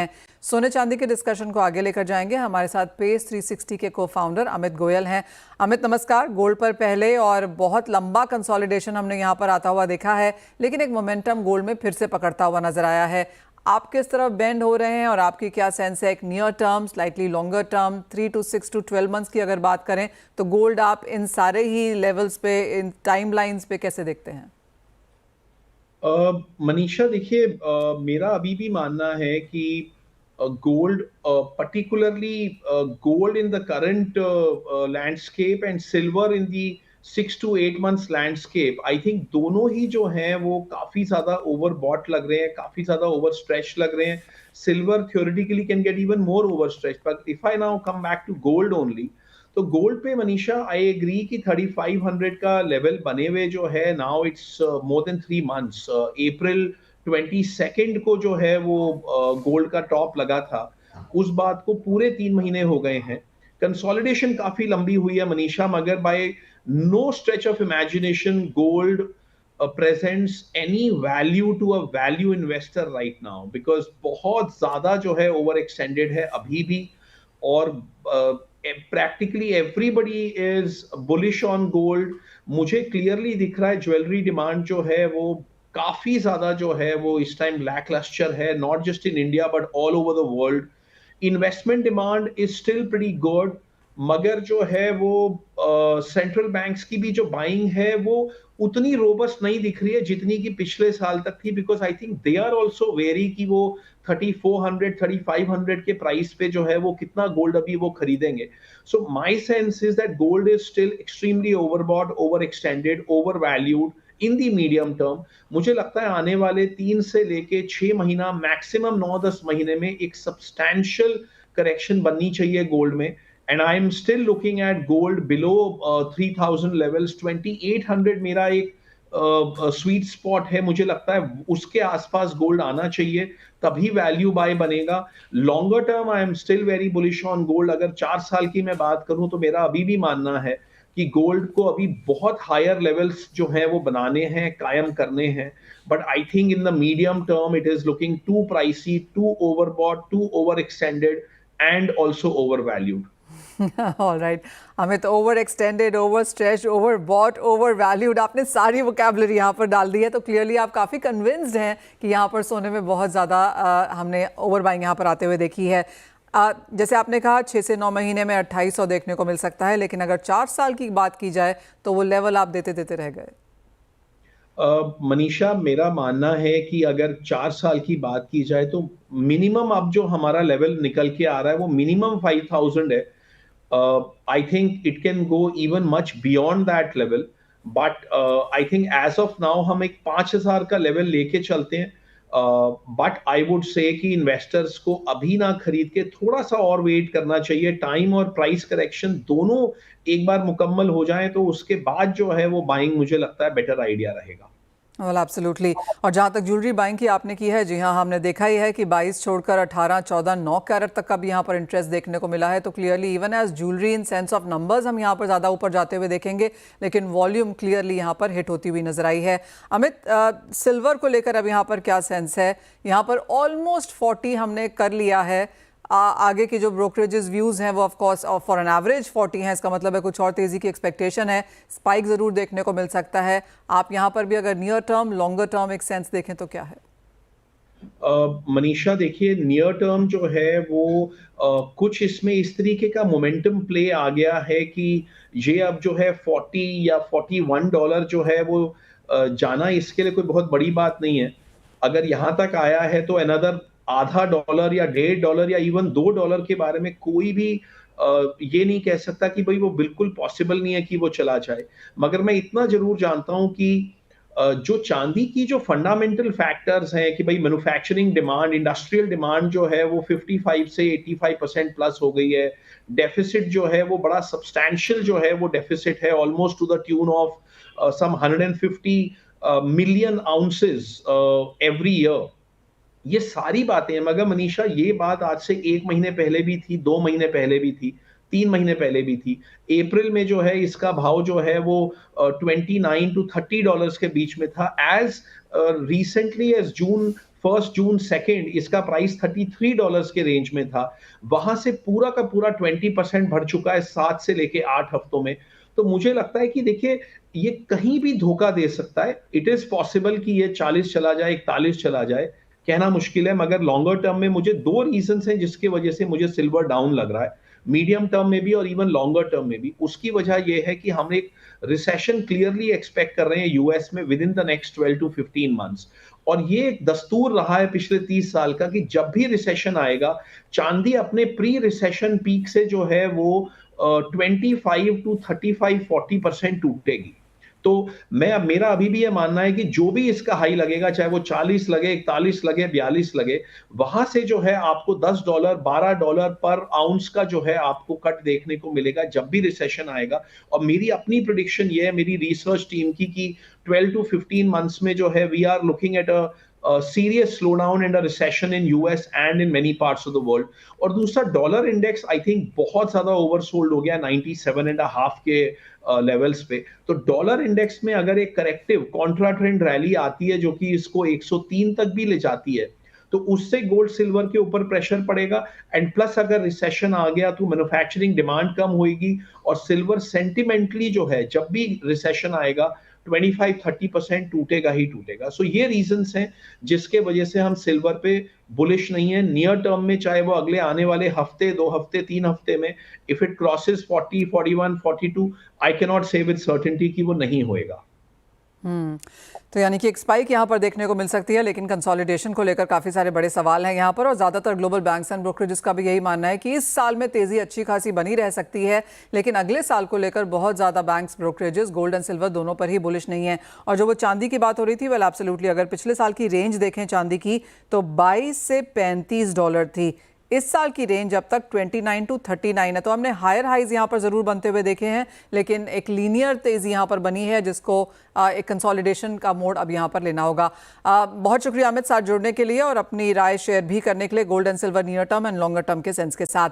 सोने चांदी के डिस्कशन को आगे लेकर जाएंगे। हमारे साथ पेस 360 के को फाउंडर अमित गोयल हैं। अमित नमस्कार। गोल्ड पर पहले और बहुत लंबा कंसोलिडेशन हमने यहाँ पर आता हुआ देखा है, लेकिन एक मोमेंटम गोल्ड में फिर से पकड़ता हुआ नजर आया है। आप किस तरफ बेंड हो रहे हैं और आपकी क्या सेंस है? एक near term, slightly longer term, 3 to 6 to 12 months की अगर बात करें तो गोल्ड आप इन सारे ही लेवल्स पे, इन टाइम लाइंस पे कैसे देखते हैं? मनीषा देखिए, मेरा अभी भी मानना है कि gold, particularly gold in the current landscape and silver in the 6 to 8 months landscape, I think दोनों ही जो हैं वो काफी ज्यादा overbought लग रहे हैं, काफी ज्यादा overstretched लग रहे हैं. Silver theoretically can get even more overstretched, but if I now come back to gold only, तो गोल्ड पे मनीषा आई एग्री कि 3500 का लेवल बने हुए जो है now it's more than 3 months. अप्रैल 22 को जो है वो गोल्ड का टॉप लगा था. उस बात को पूरे 3 महीने हो गए हैं. कंसोलिडेशन काफी लंबी हुई है मनीषा, मगर by no stretch of imagination gold presents any value to a value investor right now, because बहुत ज्यादा जो है ओवर एक्सटेंडेड है अभी भी. और practically everybody is bullish on gold. मुझे क्लियरली दिख रहा है ज्वेलरी डिमांड जो है वो काफी ज्यादा जो है वो इस टाइम लैकलस्टर है, not just in India but all over the world. Investment demand is still pretty good, मगर जो है वो सेंट्रल बैंक्स की भी जो बाइंग है वो उतनी रोबस्ट नहीं दिख रही है जितनी कि पिछले साल तक थी, because I think they are also very कि वो 3400 3500 के प्राइस पे जो है वो कितना गोल्ड अभी वो खरीदेंगे. So my sense is that gold is still extremely overbought, over extended, over valued in the medium term. मुझे लगता है आने वाले 3 से लेके 6 महीना, मैक्सिमम 9-10 महीने में एक सब्सटैंशियल करेक्शन बननी चाहिए गोल्ड में. And I am still looking at gold below 3000 levels. 2800 मेरा एक स्वीट स्पॉट है. मुझे लगता है उसके आसपास गोल्ड आना चाहिए, तभी वैल्यू बाय बनेगा. Longer term I am still very bullish on gold. अगर 4 साल की मैं बात करूं तो मेरा अभी भी मानना है कि गोल्ड को अभी बहुत हायर लेवल्स जो हैं वो बनाने हैं, कायम करने हैं. But I think in the medium term it is looking too pricey, too overbought, too over extended and also over valued. All right Amit, over extended, over stretch, over bought, over valued, आपने सारी vocabulary यहाँ पर डाल दी है. तो clearly आप काफ़ी convinced हैं कि यहाँ पर सोने में बहुत ज़्यादा हमने ओवर बाइंग यहाँ पर आते हुए देखी है. जैसे आपने कहा 6 से 9 महीने में 2800 देखने को मिल सकता है, लेकिन अगर 4 साल की बात की जाए तो वो लेवल आप देते देते रह गए. मनीषा, मेरा मानना है कि अगर 4 साल की बात की जाए तो मिनिमम अब जो हमारा लेवल निकल के आ रहा है वो मिनिमम 5000 है. I think it can go even much beyond that level, but I think as of now हम एक 5000 का लेवल लेके चलते हैं. बट आई वुड से कि इन्वेस्टर्स को अभी ना खरीद के थोड़ा सा और वेट करना चाहिए. टाइम और प्राइस करेक्शन दोनों एक बार मुकम्मल हो जाए तो उसके बाद जो है वो बाइंग मुझे लगता है बेटर आइडिया रहेगा. Well absolutely. और जहाँ तक ज्वेलरी बाइंग की आपने की है, जी हाँ, हमने देखा ही है कि 22 छोड़कर 18, 14, 9 कैरेट तक का भी यहाँ पर इंटरेस्ट देखने को मिला है. तो clearly even as jewellery in sense of numbers हम यहाँ पर ज़्यादा ऊपर जाते हुए देखेंगे, लेकिन वॉल्यूम क्लियरली यहाँ पर हिट होती हुई नजर आई है. अमित, सिल्वर को लेकर अब यहाँ पर क्या सेंस है? यहाँ पर ऑलमोस्ट 40 हमने कर लिया है. आगे की जो ब्रोकरेजेस व्यूज़ हैं वो of course for an average 40 हैं. इसका मतलब है कुछ और तेज़ी की एक्सपेक्टेशन है, स्पाइक ज़रूर देखने को मिल सकता है. आप यहाँ पर भी अगर नियर टर्म, लॉन्गर टर्म एक सेंस देखें तो क्या है? मनीषा देखिए, नियर टर्म जो है वो कुछ इसमें इस तरीके का मोमेंटम प्ले आ गया है कि ये अब जो है 40 या $41 जो है वो जाना इसके लिए कोई बहुत बड़ी बात नहीं है. अगर यहाँ तक आया है तो अनदर $0.50 या $1.50 या इवन $2 के बारे में कोई भी ये नहीं कह सकता कि भाई वो बिल्कुल पॉसिबल नहीं है कि वो चला जाए. मगर मैं इतना जरूर जानता हूं कि जो चांदी की जो फंडामेंटल फैक्टर्स हैं कि भाई मैन्युफैक्चरिंग डिमांड, इंडस्ट्रियल डिमांड जो है वो 55 से 85% प्लस हो गई है. डेफिसिट जो है वो बड़ा सब्सटैंशियल जो है वो डेफिसिट है, almost to the tune of some 150 million ounces every year. ये सारी बातें हैं, मगर मनीषा ये बात आज से 1 महीने पहले भी थी, 2 महीने पहले भी थी, 3 महीने पहले भी थी. अप्रैल में जो है इसका भाव जो है वो $29 to $30 के बीच में था. एज रिसेंटली एज जून 1 जून 2 इसका प्राइस $33 के रेंज में था, वहां से पूरा का पूरा 20% बढ़ चुका है 7 से लेके 8 हफ्तों में। तो मुझे लगता है कि देखिए ये कहीं भी धोखा दे सकता है। इट इज पॉसिबल कि ये 40 चला जाए, 41 चला जाए, कहना मुश्किल है, मगर लॉन्गर टर्म में मुझे 2 रीजंस हैं जिसकी वजह से मुझे सिल्वर डाउन लग रहा है, मीडियम टर्म में भी और इवन लॉन्गर टर्म में भी। उसकी वजह ये है कि हम एक रिसेशन क्लियरली एक्सपेक्ट कर रहे हैं यूएस में within the next 12 to 15 months. और ये एक दस्तूर रहा है पिछले 30 साल का कि जब भी रिसेशन आएगा, चांदी अपने प्री रिसेशन पीक से जो है वो 25 टू 35 40% टूटेगी। तो मेरा अभी भी ये मानना है कि जो भी इसका हाई लगेगा, चाहे वो 40 लगे, 41 लगे, 42 लगे, वहां से जो है आपको $10 $12 पर आउंस का जो है आपको कट देखने को मिलेगा जब भी रिसेशन आएगा। और मेरी अपनी प्रेडिक्शन ये है मेरी रिसर्च टीम की कि 12 टू 15 मंथ्स में जो है we are looking at a serious slowdown and a recession in US and in many parts of the world। और दूसरा डॉलर इंडेक्स आई थिंक बहुत ज्यादा ओवरसोल्ड हो गया 97.5 के लेवल्स पे। तो डॉलर इंडेक्स में अगर एक करेक्टिव कॉन्ट्रा ट्रेंड रैली आती है जो कि इसको 103 तक भी ले जाती है, तो उससे गोल्ड सिल्वर के ऊपर प्रेशर पड़ेगा। एंड प्लस अगर रिसेशन आ गया तो मैन्युफैक्चरिंग डिमांड कम होगी और सिल्वर सेंटिमेंटली जो है जब भी रिसेशन आएगा 25-30% टूटेगा ही टूटेगा। सो ये रीजंस हैं जिसके वजह से हम सिल्वर पे बुलिश नहीं है नियर टर्म में, चाहे वो अगले आने वाले हफ्ते, 2 हफ्ते, 3 हफ्ते में। If it crosses 40, 41, 42, I can not से विद सर्टेनिटी कि वो नहीं होएगा। तो यानी कि एक स्पाइक यहाँ पर देखने को मिल सकती है, लेकिन कंसोलिडेशन को लेकर काफ़ी सारे बड़े सवाल हैं यहाँ पर। और ज़्यादातर ग्लोबल बैंक्स एंड ब्रोकरेजेस का भी यही मानना है कि इस साल में तेज़ी अच्छी खासी बनी रह सकती है, लेकिन अगले साल को लेकर बहुत ज़्यादा banks, brokerages, gold and silver दोनों पर ही बुलिश नहीं है। और जो वो चांदी की बात हो रही थी, वेल एब्सोल्युटली, अगर पिछले साल की रेंज देखें चांदी की तो $22 से $35 थी। इस साल की रेंज अब तक 29 टू 39 है। तो हमने हायर हाइज यहाँ पर ज़रूर बनते हुए देखे हैं, लेकिन एक लीनियर तेज़ी यहाँ पर बनी है जिसको एक कंसोलिडेशन का मोड अब यहाँ पर लेना होगा। बहुत शुक्रिया अमित साथ जुड़ने के लिए और अपनी राय शेयर भी करने के लिए gold and silver near term and longer term के सेंस के साथ।